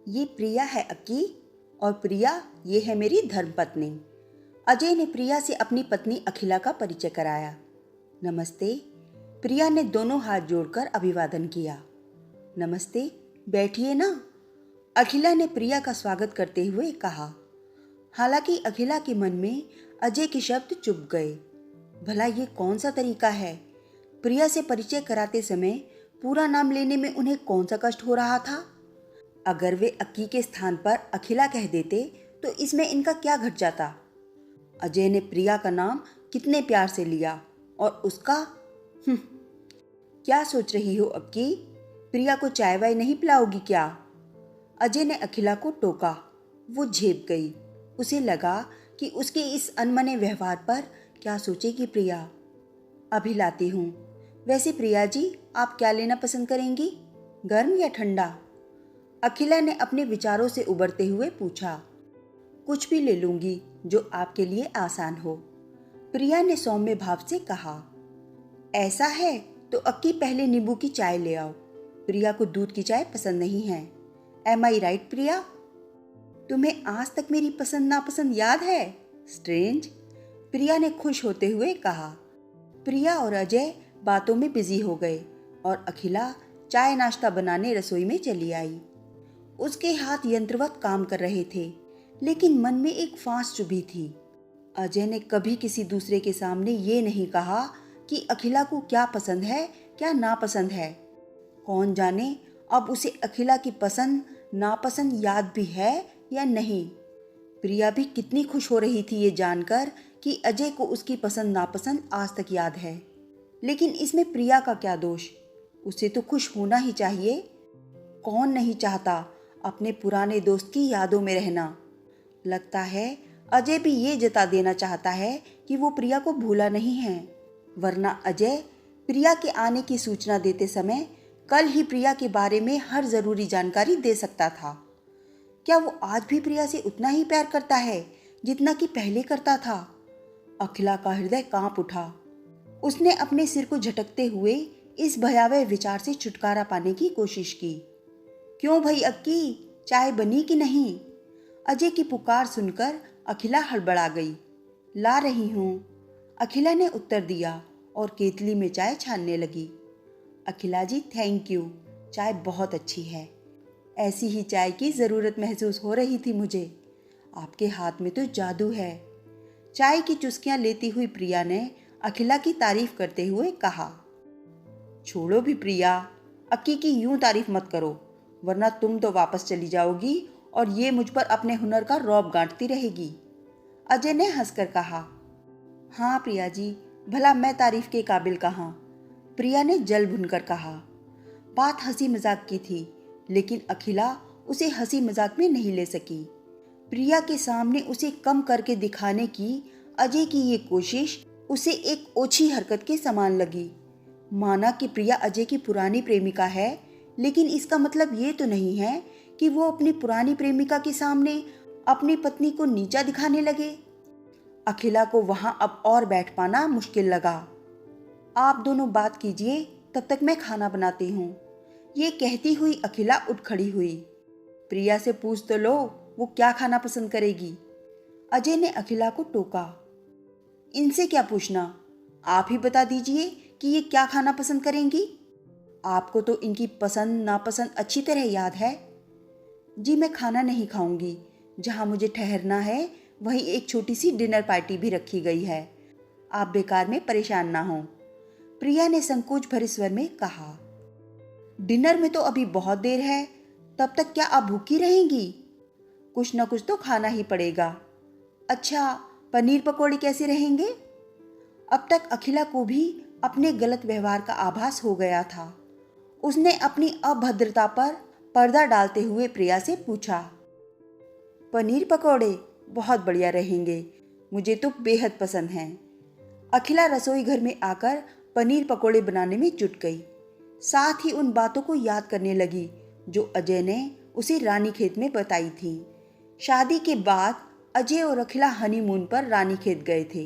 ये प्रिया है अक्की, और प्रिया ये है मेरी धर्मपत्नी। अजय ने प्रिया से अपनी पत्नी अखिला का परिचय कराया। नमस्ते। प्रिया ने दोनों हाथ जोड़कर अभिवादन किया। नमस्ते, बैठिए ना, अखिला ने प्रिया का स्वागत करते हुए कहा। हालांकि अखिला के मन में अजय के शब्द चुप गए। भला ये कौन सा तरीका है? प्रिया से परिचय कराते समय पूरा नाम लेने में उन्हें कौन सा कष्ट हो रहा था? अगर वे अक्की के स्थान पर अखिला कह देते तो इसमें इनका क्या घट जाता? अजय ने प्रिया का नाम कितने प्यार से लिया, और उसका क्या सोच रही हो अक्की? प्रिया को चाय वाय नहीं पिलाओगी क्या? अजय ने अखिला को टोका। वो झेप गई। उसे लगा कि उसके इस अनमने व्यवहार पर क्या सोचेगी प्रिया। अभी लाती हूँ। वैसे प्रिया जी, आप क्या लेना पसंद करेंगी, गर्म या ठंडा? अखिला ने अपने विचारों से उबरते हुए पूछा। कुछ भी ले लूंगी जो आपके लिए आसान हो, प्रिया ने सौम्य भाव से कहा। ऐसा है तो अक्की पहले नींबू की चाय ले आओ। प्रिया को दूध की चाय पसंद नहीं है। एम आई राइट प्रिया? तुम्हें आज तक मेरी पसंद नापसंद याद है? स्ट्रेंज, प्रिया ने खुश होते हुए कहा। प्रिया और अजय बातों में बिजी हो गए और अखिला चाय नाश्ता बनाने रसोई में चली आई। उसके हाथ यंत्रवत काम कर रहे थे, लेकिन मन में एक फांस चुभी थी। अजय ने कभी किसी दूसरे के सामने ये नहीं कहा कि अखिला को क्या पसंद है, क्या नापसंद है। कौन जाने अब उसे अखिला की पसंद नापसंद याद भी है या नहीं। प्रिया भी कितनी खुश हो रही थी ये जानकर कि अजय को उसकी पसंद नापसंद आज तक याद है। लेकिन इसमें प्रिया का क्या दोष? उसे तो खुश होना ही चाहिए। कौन नहीं चाहता अपने पुराने दोस्त की यादों में रहना। लगता है अजय भी ये जता देना चाहता है कि वो प्रिया को भूला नहीं है, वरना अजय प्रिया के आने की सूचना देते समय कल ही प्रिया के बारे में हर जरूरी जानकारी दे सकता था। क्या वो आज भी प्रिया से उतना ही प्यार करता है जितना कि पहले करता था? अखिला का हृदय कांप उठा। उसने अपने सिर को झटकते हुए इस भयावह विचार से छुटकारा पाने की कोशिश की। क्यों भाई अक्की, चाय बनी कि नहीं? अजय की पुकार सुनकर अखिला हड़बड़ा गई। ला रही हूँ, अखिला ने उत्तर दिया और केतली में चाय छानने लगी। अखिला जी थैंक यू, चाय बहुत अच्छी है। ऐसी ही चाय की ज़रूरत महसूस हो रही थी मुझे। आपके हाथ में तो जादू है। चाय की चुस्कियां लेती हुई प्रिया ने अखिला की तारीफ करते हुए कहा। छोड़ो भी प्रिया, अक्की की यूं तारीफ मत करो, वरना तुम तो वापस चली जाओगी और ये मुझ पर अपने हुनर का रौब गांठती रहेगी। अजय ने हंसकर कहा। हाँ प्रिया जी, भला मैं तारीफ के काबिल कहाँ? प्रिया ने जल भुनकर कहा। बात हंसी मजाक की थी, लेकिन अखिला उसे हंसी मजाक में नहीं ले सकी। प्रिया के सामने उसे कम करके दिखाने की अजय की ये कोशिश उसे एक ओछी हरकत के समान लगी। माना कि प्रिया अजय की पुरानी प्रेमिका है, लेकिन इसका मतलब ये तो नहीं है कि वो अपनी पुरानी प्रेमिका के सामने अपनी पत्नी को नीचा दिखाने लगे। अखिला को वहां अब और बैठ पाना मुश्किल लगा। आप दोनों बात कीजिए, तब तक मैं खाना बनाती हूँ। ये कहती हुई अखिला उठ खड़ी हुई। प्रिया से पूछ तो लो वो क्या खाना पसंद करेगी। अजय ने अखिला को टोका। इनसे क्या पूछना, आप ही बता दीजिए कि ये क्या खाना पसंद करेंगी। आपको तो इनकी पसंद नापसंद अच्छी तरह याद है। जी मैं खाना नहीं खाऊंगी, जहाँ मुझे ठहरना है वहीं एक छोटी सी डिनर पार्टी भी रखी गई है। आप बेकार में परेशान ना हो, प्रिया ने संकोच भरे स्वर में कहा। डिनर में तो अभी बहुत देर है, तब तक क्या आप भूखी रहेंगी? कुछ ना कुछ तो खाना ही पड़ेगा। अच्छा, पनीर पकौड़े कैसे रहेंगे? अब तक अखिला को भी अपने गलत व्यवहार का आभास हो गया था। उसने अपनी अभद्रता पर पर्दा डालते हुए प्रिया से पूछा। पनीर पकौड़े बहुत बढ़िया रहेंगे, मुझे तो बेहद पसंद हैं। अखिला रसोई घर में आकर पनीर पकौड़े बनाने में जुट गई। साथ ही उन बातों को याद करने लगी जो अजय ने उसे रानीखेत में बताई थी। शादी के बाद अजय और अखिला हनीमून पर रानीखेत गए थे।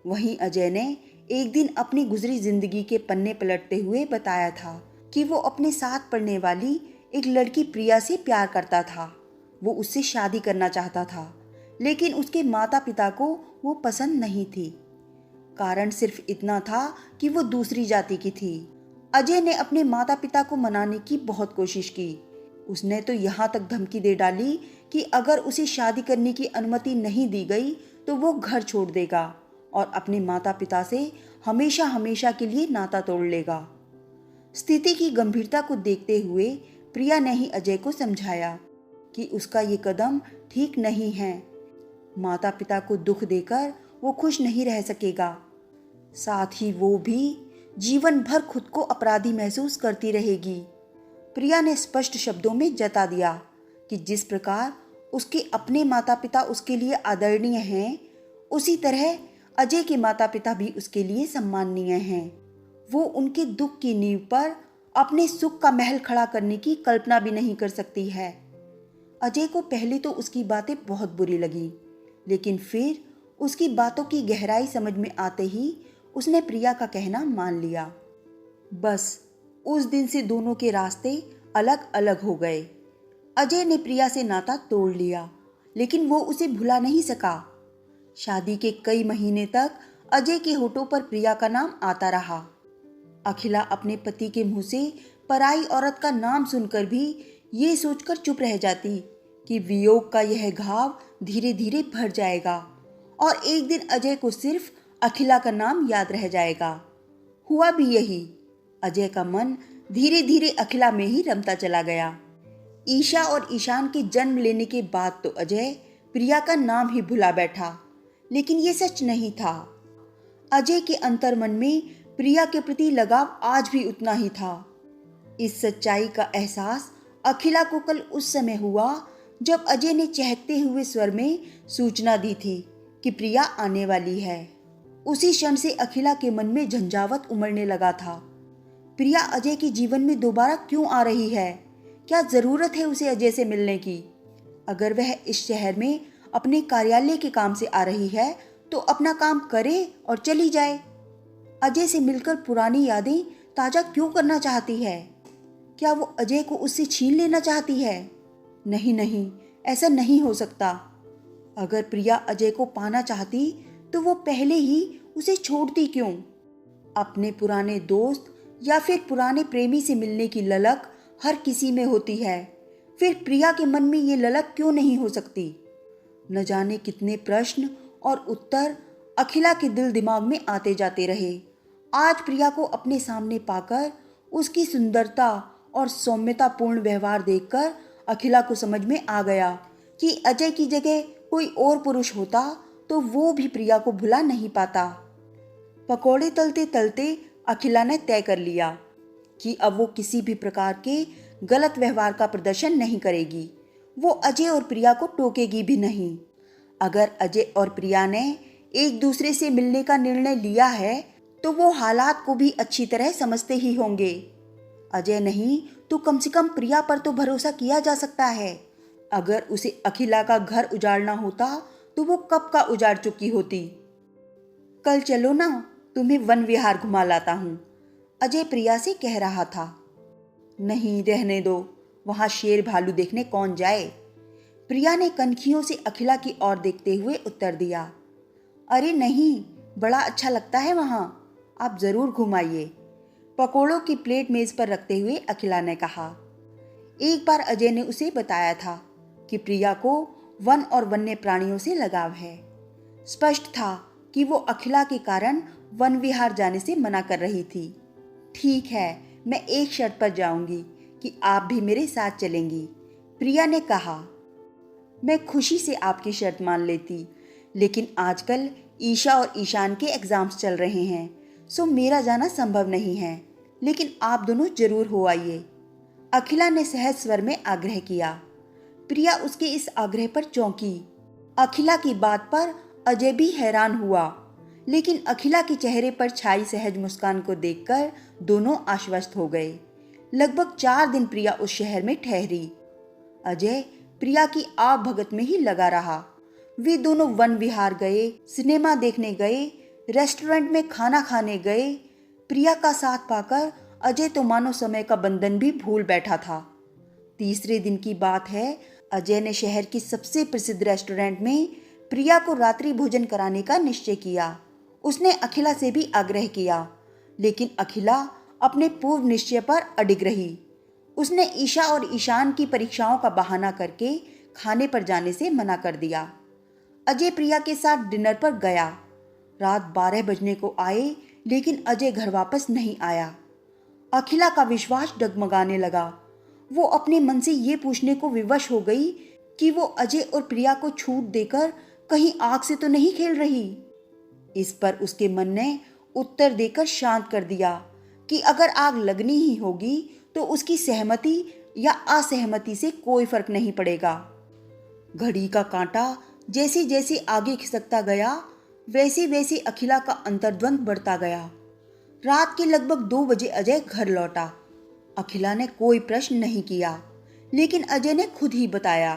वहीं अजय ने एक दिन अपनी गुजरी जिंदगी के पन्ने पलटते हुए बताया था कि वो अपने साथ पढ़ने वाली एक लड़की प्रिया से प्यार करता था। वो उससे शादी करना चाहता था, लेकिन उसके माता पिता को वो पसंद नहीं थी। कारण सिर्फ इतना था कि वो दूसरी जाति की थी। अजय ने अपने माता पिता को मनाने की बहुत कोशिश की। उसने तो यहाँ तक धमकी दे डाली कि अगर उसे शादी करने की अनुमति नहीं दी गई तो वो घर छोड़ देगा और अपने माता पिता से हमेशा हमेशा के लिए नाता तोड़ लेगा। स्थिति की गंभीरता को देखते हुए प्रिया ने ही अजय को समझाया कि उसका ये कदम ठीक नहीं है। माता पिता को दुख देकर वो खुश नहीं रह सकेगा, साथ ही वो भी जीवन भर खुद को अपराधी महसूस करती रहेगी। प्रिया ने स्पष्ट शब्दों में जता दिया कि जिस प्रकार उसके अपने माता पिता उसके लिए आदरणीय हैं, उसी तरह अजय के माता पिता भी उसके लिए सम्माननीय हैं। वो उनके दुख की नींव पर अपने सुख का महल खड़ा करने की कल्पना भी नहीं कर सकती है। अजय को पहले तो उसकी बातें बहुत बुरी लगी, लेकिन फिर उसकी बातों की गहराई समझ में आते ही उसने प्रिया का कहना मान लिया। बस उस दिन से दोनों के रास्ते अलग अलग हो गए। अजय ने प्रिया से नाता तोड़ लिया, लेकिन वो उसे भुला नहीं सका। शादी के कई महीने तक अजय के होठों पर प्रिया का नाम आता रहा। अखिला अपने पति के मुंह से पराई औरत का नाम सुनकर भी ये सोचकर चुप रह जाती कि वियोग का यह घाव धीरे धीरे भर जाएगा और एक दिन अजय को सिर्फ अखिला का नाम याद रह जाएगा। हुआ भी यही। अजय का मन धीरे धीरे अखिला में ही रमता चला गया। ईशा और ईशान के जन्म लेने के बाद तो अजय प्रिया का नाम ही भुला बैठा, लेकिन ये सच नहीं था। अजय के अंतर्मन में प्रिया के प्रति लगाव आज भी उतना ही था। इस सच्चाई का एहसास अखिला को कल उस समय हुआ जब अजय ने चहकते हुए स्वर में सूचना दी थी कि प्रिया आने वाली है। उसी क्षण से अखिला के मन में झंझावत उमड़ने लगा था। प्रिया अजय के जीवन में दोबारा क्यों आ रही है? क्या जरूरत है उसे अजय से मिलने की? अगर वह इस शहर में अपने कार्यालय के काम से आ रही है तो अपना काम करे और चली जाए। अजय से मिलकर पुरानी यादें ताजा क्यों करना चाहती है? क्या वो अजय को उससे छीन लेना चाहती है? नहीं नहीं, ऐसा नहीं हो सकता। अगर प्रिया अजय को पाना चाहती तो वो पहले ही उसे छोड़ती क्यों? अपने पुराने दोस्त या फिर पुराने प्रेमी से मिलने की ललक हर किसी में होती है, फिर प्रिया के मन में ये ललक क्यों नहीं हो सकती? न जाने कितने प्रश्न और उत्तर अखिला के दिल दिमाग में आते जाते रहे। आज प्रिया को अपने सामने पाकर उसकी सुंदरता और सौम्यतापूर्ण व्यवहार देखकर अखिला को समझ में आ गया कि अजय की जगह कोई और पुरुष होता तो वो भी प्रिया को भुला नहीं पाता। पकौड़े तलते तलते अखिला ने तय कर लिया कि अब वो किसी भी प्रकार के गलत व्यवहार का प्रदर्शन नहीं करेगी। वो अजय और प्रिया को टोकेगी भी नहीं। अगर अजय और प्रिया ने एक दूसरे से मिलने का निर्णय लिया है तो वो हालात को भी अच्छी तरह समझते ही होंगे। अजय नहीं तो कम से कम प्रिया पर तो भरोसा किया जा सकता है। अगर उसे अखिला का घर उजाड़ना होता तो वो कब का उजाड़ चुकी होती। कल चलो ना, तुम्हें वन विहार घुमा लाता हूँ, अजय प्रिया से कह रहा था। नहीं, रहने दो, वहां शेर भालू देखने कौन जाए? प्रिया ने कनखियों से अखिला की ओर देखते हुए उत्तर दिया। अरे नहीं, बड़ा अच्छा लगता है वहां, आप जरूर घुमाइए, पकोड़ों की प्लेट मेज पर रखते हुए अखिला ने कहा। एक बार अजय ने उसे बताया था कि प्रिया को वन और वन्य प्राणियों से लगाव है। स्पष्ट था कि वो अखिला के कारण वन विहार जाने से मना कर रही थी। ठीक है, मैं एक शर्त पर जाऊंगी कि आप भी मेरे साथ चलेंगी, प्रिया ने कहा। मैं खुशी से आपकी शर्त मान लेती, लेकिन आजकल ईशा और ईशान के एग्जाम्स चल रहे हैं, सो मेरा जाना संभव नहीं है, लेकिन आप दोनों जरूर हो आइए, अखिला ने सहज स्वर में आग्रह किया। प्रिया उसके इस आग्रह पर चौंकी। अखिला की बात पर अजय भी हैरान हुआ, लेकिन अखिला के चेहरे पर छाई सहज मुस्कान को देखकर दोनों आश्वस्त हो गए। लगभग 4 दिन प्रिया उस शहर में ठहरी। अजय प्रिया की आव भगत में ही लगा रहा। वे दोनों वन विहार गए, सिनेमा देखने गए, रेस्टोरेंट में खाना खाने गए। प्रिया का साथ पाकर अजय तो मानो समय का बंधन भी भूल बैठा था। तीसरे दिन की बात है, अजय ने शहर की सबसे प्रसिद्ध रेस्टोरेंट में प्रिया को रात्रि भोजन कराने का निश्चय किया। उसने अखिला से भी आग्रह किया, लेकिन अखिला अपने पूर्व निश्चय पर अडिग रही। उसने ईशा और ईशान की परीक्षाओं का बहाना करके खाने पर जाने से मना कर दिया। अजय प्रिया के साथ डिनर पर गया। रात 12 बजने को आए, लेकिन अजय घर वापस नहीं आया। अखिला का विश्वास डगमगाने लगा। वो अपने मन से ये पूछने को विवश हो गई कि वो अजय और प्रिया को छूट देकर कहीं आग से तो नहीं खेल रही। इस पर उसके मन ने उत्तर देकर शांत कर दिया कि अगर आग लगनी ही होगी तो उसकी सहमति या असहमति से कोई फर्क नहीं पड़ेगा। घड़ी का कांटा जैसे जैसे आगे खिसकता गया, वैसे वैसे अखिला का अंतर्द्वंद बढ़ता गया। रात के लगभग 2 बजे अजय घर लौटा। अखिला ने कोई प्रश्न नहीं किया, लेकिन अजय ने खुद ही बताया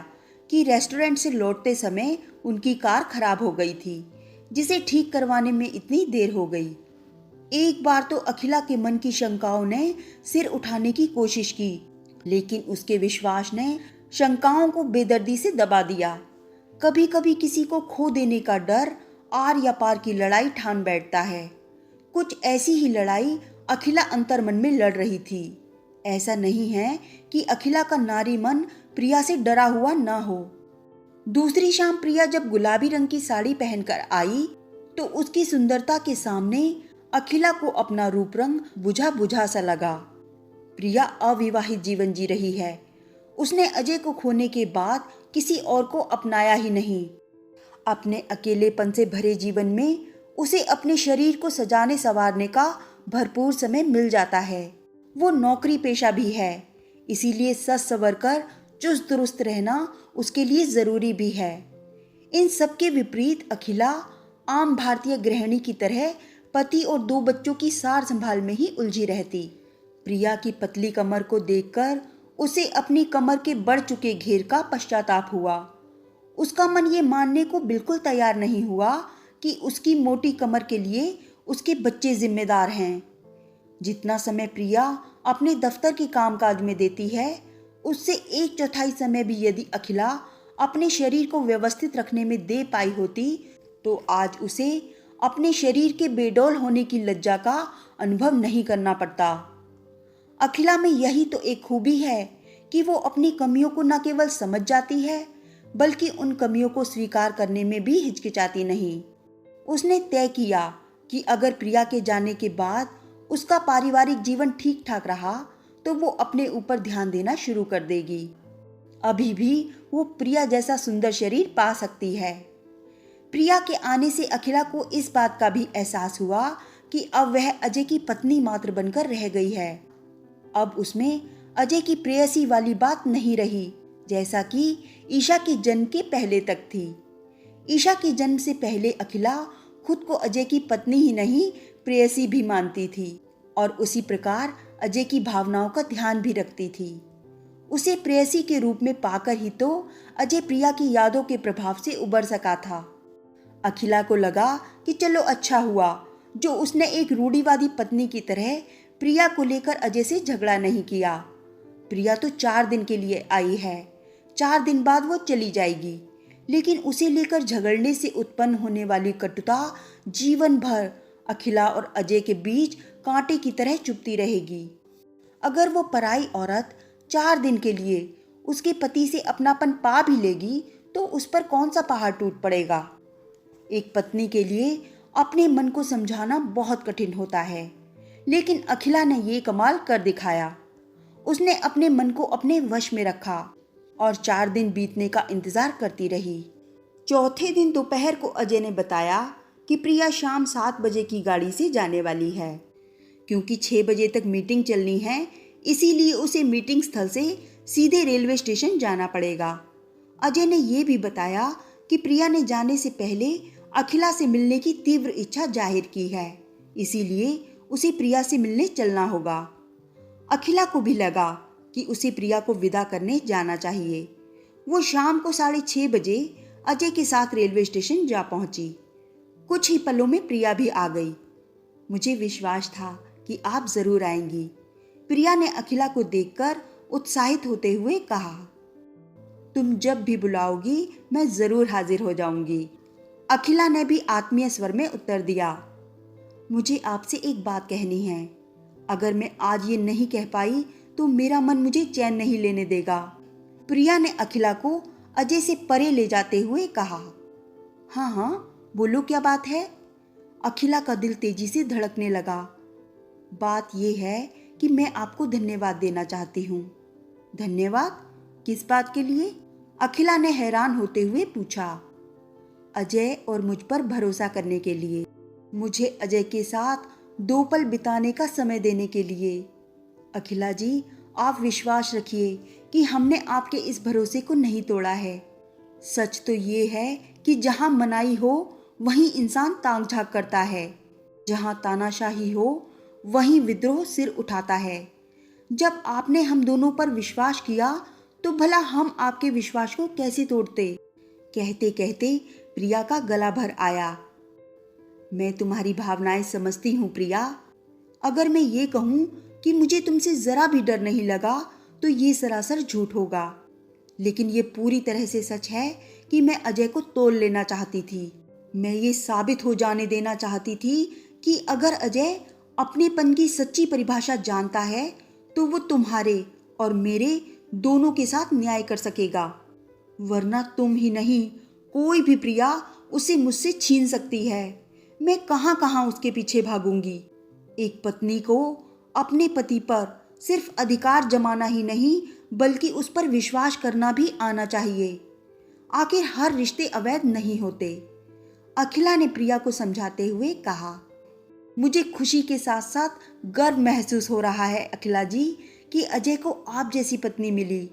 कि रेस्टोरेंट से लौटते समय उनकी कार खराब हो गई थी, जिसे ठीक करवाने में इतनी देर हो गई। एक बार तो अखिला के मन की शंकाओं ने सिर उठाने की कोशिश की, लेकिन उसके विश्वास ने शंकाओं को बेदर्दी से दबा दिया। कभी कभी किसी को खो देने का डर आर या पार की लड़ाई ठान बैठता है। कुछ ऐसी ही लड़ाई अखिला अंतर्मन में लड़ रही थी। ऐसा नहीं है कि अखिला का नारी मन प्रिया से डरा हुआ ना हो। दूसरी शाम प्रिया जब गुलाबी रंग की साड़ी पहनकर आई तो उसकी सुंदरता के सामने अखिला को अपना रूप रंग बुझा बुझा सा लगा। प्रिया अविवाहित जीवन जी रही है। उसने अजय को खोने के बाद किसी और को अपनाया ही नहीं। अपने अकेलेपन से भरे जीवन में उसे अपने शरीर को सजाने संवारने का भरपूर समय मिल जाता है। वो नौकरी पेशा भी है, इसीलिए सज संवर कर चुस्त दुरुस्त रहना उसके लिए जरूरी भी है। इन सब के विपरीत अखिला आम भारतीय गृहिणी की तरह पति और 2 बच्चों की सार संभाल में ही उलझी रहती। प्रिया की पतली कमर को देखकर उसे अपनी कमर के बढ़ चुके घेर का पश्चाताप हुआ। उसका मन ये मानने को बिल्कुल तैयार नहीं हुआ कि उसकी मोटी कमर के लिए उसके बच्चे जिम्मेदार हैं। जितना समय प्रिया अपने दफ्तर के कामकाज में देती है, उससे 1/4 समय भी यदि अखिला अपने शरीर को व्यवस्थित रखने में दे पाई होती तो आज उसे अपने शरीर के बेडौल होने की लज्जा का अनुभव नहीं करना पड़ता। अखिला में यही तो एक खूबी है कि वो अपनी कमियों को न केवल समझ जाती है, बल्कि उन कमियों को स्वीकार करने में भी हिचकिचाती नहीं। उसने तय किया कि अगर प्रिया के जाने के बाद उसका पारिवारिक जीवन ठीक ठाक रहा तो वो अपने ऊपर ध्यान देना शुरू कर देगी। अभी भी वो प्रिया जैसा सुंदर शरीर पा सकती है। प्रिया के आने से अखिला को इस बात का भी एहसास हुआ कि अब वह अजय की पत्नी मात्र बनकर रह गई है। अब उसमें अजय की प्रेयसी वाली बात नहीं रही, जैसा कि ईशा के जन्म के पहले तक थी। ईशा के जन्म से पहले अखिला खुद को अजय की पत्नी ही नहीं प्रेयसी भी मानती थी और उसी प्रकार अजय की भावनाओं का ध्यान भी रखती थी। उसे प्रेयसी के रूप में पाकर ही तो अजय प्रिया की यादों के प्रभाव से उबर सका था। अखिला को लगा कि चलो अच्छा हुआ जो उसने एक रूढ़िवादी पत्नी की तरह प्रिया को लेकर अजय से झगड़ा नहीं किया। प्रिया तो 4 दिन के लिए आई है, 4 दिन बाद वो चली जाएगी, लेकिन उसे लेकर झगड़ने से उत्पन्न होने वाली कटुता जीवन भर अखिला और अजय के बीच कांटे की तरह चुभती रहेगी। अगर वो पराई औरत 4 दिन के लिए उसके पति से अपनापन पा भी लेगी तो उस पर कौन सा पहाड़ टूट पड़ेगा। एक पत्नी के लिए अपने मन को समझाना बहुत कठिन होता है, लेकिन अखिला ने ये कमाल कर दिखाया। उसने अपने मन को अपने वश में रखा और 4 दिन बीतने का इंतजार करती रही। चौथे दिन दोपहर को अजय ने बताया कि प्रिया शाम 7 बजे की गाड़ी से जाने वाली है। क्योंकि 6 बजे तक मीटिंग चलनी है, इसीलिए उसे मीटिंग स्थल से सीधे रेलवे स्टेशन जाना पड़ेगा। अजय ने यह भी बताया कि प्रिया ने जाने से पहले अखिला से मिलने की तीव्र इच्छा जाहिर की है, इसीलिए उसे प्रिया से मिलने चलना होगा। अखिला को भी लगा कि उसे प्रिया को विदा करने जाना चाहिए। वो शाम को 6:30 बजे अजय के साथ रेलवे स्टेशन जा पहुंची। कुछ ही पलों में प्रिया भी आ गई। मुझे विश्वास था कि आप जरूर आएंगी। प्रिया ने अखिला को देखकर उत्साहित होते हुए कहा, तुम जब भी बुलाओगी मैं जरूर हाजिर हो जाऊंगी। अखिला ने भी आत्मीय स्वर में उत्तर दिया, मुझे आपसे एक बात कहनी है। अगर मैं आज ये नहीं कह पाई तो मेरा मन मुझे चैन नहीं लेने देगा। प्रिया ने अखिला को अजय से परे ले जाते हुए कहा। हाँ हाँ, बोलो क्या बात है। अखिला का दिल तेजी से धड़कने लगा। बात यह है कि मैं आपको धन्यवाद देना चाहती हूँ। धन्यवाद? किस बात के लिए? अखिला ने हैरान होते हुए पूछा। अजय और मुझ पर भरोसा करने के लिए, मुझे अजय के साथ 2 पल बिताने का समय देने के लिए। अखिला जी, आप विश्वास रखिए कि हमने आपके इस भरोसे को नहीं तोड़ा है। सच तो ये है कि जहाँ मनाई हो वहीं इंसान ताक झांक करता है, जहाँ तानाशाही हो वहीं विद्रोह सिर उठाता है। जब आपने हम दोनों पर विश्वास किया तो भला हम आपके विश्वास को कैसे तोड़ते। कहते कहते प्रिया का गला भर आया। मैं तुम्हारी भावनाएं समझती हूँ प्रिया। अगर मैं ये कहूँ कि मुझे तुमसे जरा भी डर नहीं लगा तो ये सरासर झूठ होगा। लेकिन ये पूरी तरह से सच है कि मैं अजय को तोल लेना चाहती थी। मैं ये साबित हो जाने देना चाहती थी कि अगर अजय अपनेपन की सच्ची परिभाषा जानता है तो वो तुम्हारे और मेरे दोनों के साथ न्याय कर सकेगा। वरना तुम ही नहीं, कोई भी प्रिया उसे मुझसे छीन सकती है। मैं कहाँ कहाँ उसके पीछे भागूंगी। एक पत्नी को अपने पति पर सिर्फ अधिकार जमाना ही नहीं बल्कि उस पर विश्वास करना भी आना चाहिए। आखिर हर रिश्ते अवैध नहीं होते। अखिला ने प्रिया को समझाते हुए कहा। मुझे खुशी के साथ साथ गर्व महसूस हो रहा है अखिला जी कि अजय को आप जैसी पत्नी मिली।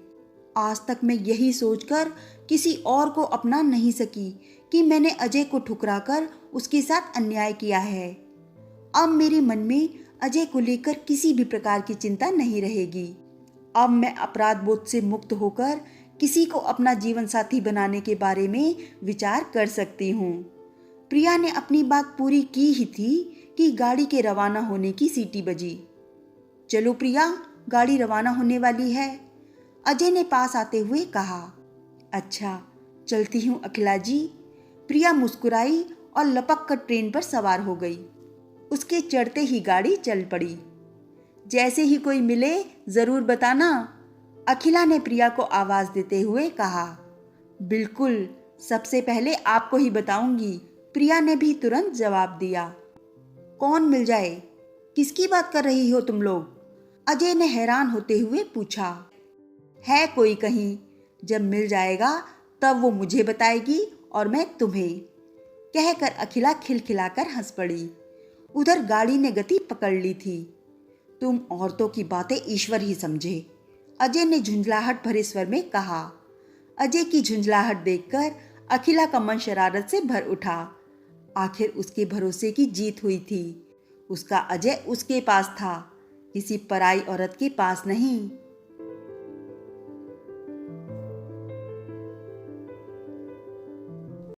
आज तक मैं यही सोचकर किसी और को अपना नहीं सकी कि मैंने अजय को ठुकराकर उसके साथ अन्याय किया है। अब मेरे मन में अजय को लेकर किसी भी प्रकार की चिंता नहीं रहेगी। अब मैं अपराध बोध से मुक्त होकर किसी को अपना जीवन साथी बनाने के बारे में विचार कर सकती हूँ। प्रिया ने अपनी बात पूरी की ही थी कि गाड़ी के रवाना होने की सीटी बजी। चलो प्रिया, गाड़ी रवाना होने वाली है, अजय ने पास आते हुए कहा। अच्छा, चलती हूँ अखिला जी। प्रिया मुस्कुराई और लपक कर ट्रेन पर सवार हो गई। उसके चढ़ते ही गाड़ी चल पड़ी। जैसे ही कोई मिले जरूर बताना, अखिला ने प्रिया को आवाज देते हुए कहा। बिल्कुल, सबसे पहले आपको ही बताऊंगी, प्रिया ने भी तुरंत जवाब दिया। कौन मिल जाए? किसकी बात कर रही हो तुम लोग? अजय ने हैरान होते हुए पूछा। है कोई कहीं? जब मिल जाएगा तब वो मुझे बताएगी और मैं तुम्हें, कहकर अखिला खिलखिलाकर हंस पड़ी। उधर गाड़ी ने गति पकड़ ली थी। तुम औरतों की बातें ईश्वर ही समझे, अजय ने झुंझलाहट भरे स्वर में कहा। अजय की झुंझलाहट देखकर अखिला का मन शरारत से भर उठा। आखिर उसके भरोसे की जीत हुई थी। उसका अजय उसके पास था, किसी पराई औरत के पास नहीं।